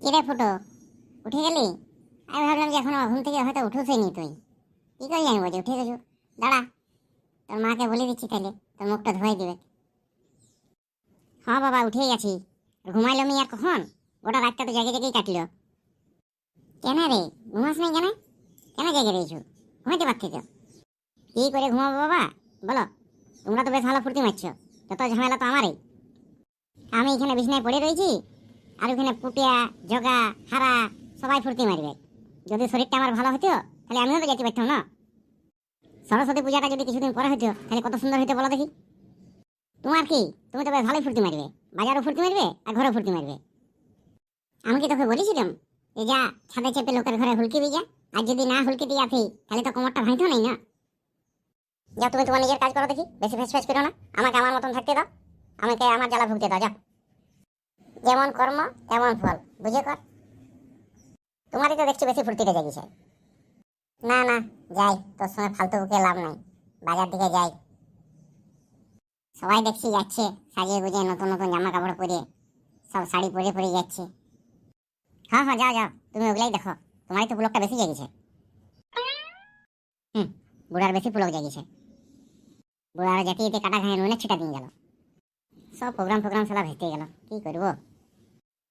কিরে ফুটো, উঠে গেলি? আমি ভাবলাম যে এখনো ঘুম থেকে হয়তো উঠোসনি তুই। কি করে জানবো যে উঠে গেছো? দাঁড়া, তোর মাকে বলে দিচ্ছি, তাহলে তোর মুখটা ধোয়াই দিবে। হ্যাঁ বাবা, উঠেই গেছি। ঘুমাইলো মি আর কখন? গোটা রাতটা তো জেগে জেগেই কাটলো। কেন রে, ঘুমাস নাই কেন? কেন জেগে রয়েছো? ঘুমাইতে পারছি তো। কি করে ঘুমাবো বাবা, বলো? তোমরা তো বেশ ভালো ফুর্তি মারছো, যত ঝামেলা তো আমারই। আমি এখানে বিছনায় পড়ে রয়েছি, আর ওখানে পুটিয়া, জগা, হারা সবাই ফুর্তি মারবে। যদি শরীরটা আমার ভালো হতো তাহলে আমিও তো যেতে পারতাম না। সরস্বতী পূজাটা যদি কিছুদিন পরে হতো তাহলে কত সুন্দর হতো বলো দেখি। তোমার কি? তুমি তো বেশ ভালোই ফুর্তি মারবে, বাজারও ফুর্তি মারবে আর ঘরেও ফুর্তি মারবে। আমি কি তোকে বলেছিলাম যে যা ছাদে চেপে লোকের ঘরে হুলকি দিয়ে যা? আর যদি না হুলকি দিয়ে আসি তাহলে তো কোমরটা ভাঙতো নাই না। যাও, তুমি তোমার নিজের কাজ করো দেখি, বেশি ফেস ফেস করো না। আমাকে আমার মতন থাকতে দাও, আমাকে আমার জ্বালা ভুগতে দাও। যাও, যেমন কর্ম তেমন ফল, বুঝে কর। তোমারই তো দেখছি বেশি ফুর্তিতে জাগিছে। না না, যাই, তোর সঙ্গে ফালতু বুকে লাভ নাই। বাজার দিকে যাই। সবাই দেখছি যাচ্ছে সাজিয়ে গুজিয়ে, নতুন নতুন জামা কাপড় পরে, সব শাড়ি পরে পরে যাচ্ছে। হ্যাঁ হ্যাঁ, যাও যাও, তুমি ওগুলাই দেখো। তোমারই তো পুলকটা বেশি জাগিছে। হুম, বুড়ার বেশি পুলক জাগিছে। বুড়ার যেতে যেতে কাটা ঘায়ে নুনের ছিটা দিয়ে গেল। সব প্রোগ্রাম ফোগ্রাম সব ভেস্তে গেল। কি করবো?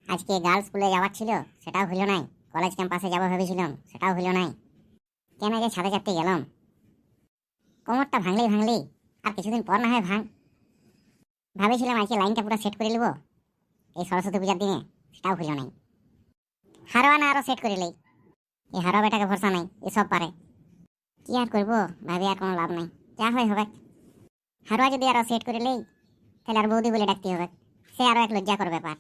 আজকে গার্লস স্কুলে যাওয়ার ছিল, সেটাও হলো নাই। কলেজ ক্যাম্পাসে যাবো ভেবেছিলাম, সেটাও হলো নাই। কেন যে ছাদে চাপতে গেলাম? কোমরটা ভাঙলেই ভাঙলি, আর কিছুদিন পর না হয় ভাঙ। ভাবেছিলাম আজকে লাইনটা পুরো সেট করে নেবো এই সরস্বতী পূজার দিনে, সেটাও হলো নাই। হারোয়া না আরো সেট করে লই। এই হারো বেটাকে ভরসা নাই, এসব পারে। কি আর করবো, ভাবি আর কোনো লাভ নাই। যা হয় হবে। হারোয়া যদি আরো সেট করে লই তাহলে আর বৌদি বলে ডাকতে হবে, সে আরো এক লজ্জাকর ব্যাপার।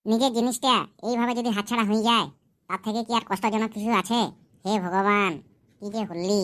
নিজের জিনিসটা এইভাবে যদি হাতছাড়া হয়ে যায়, তার থেকে কি আর কষ্টজনক কিছু আছে? হে ভগবান, কি যে হল্লি।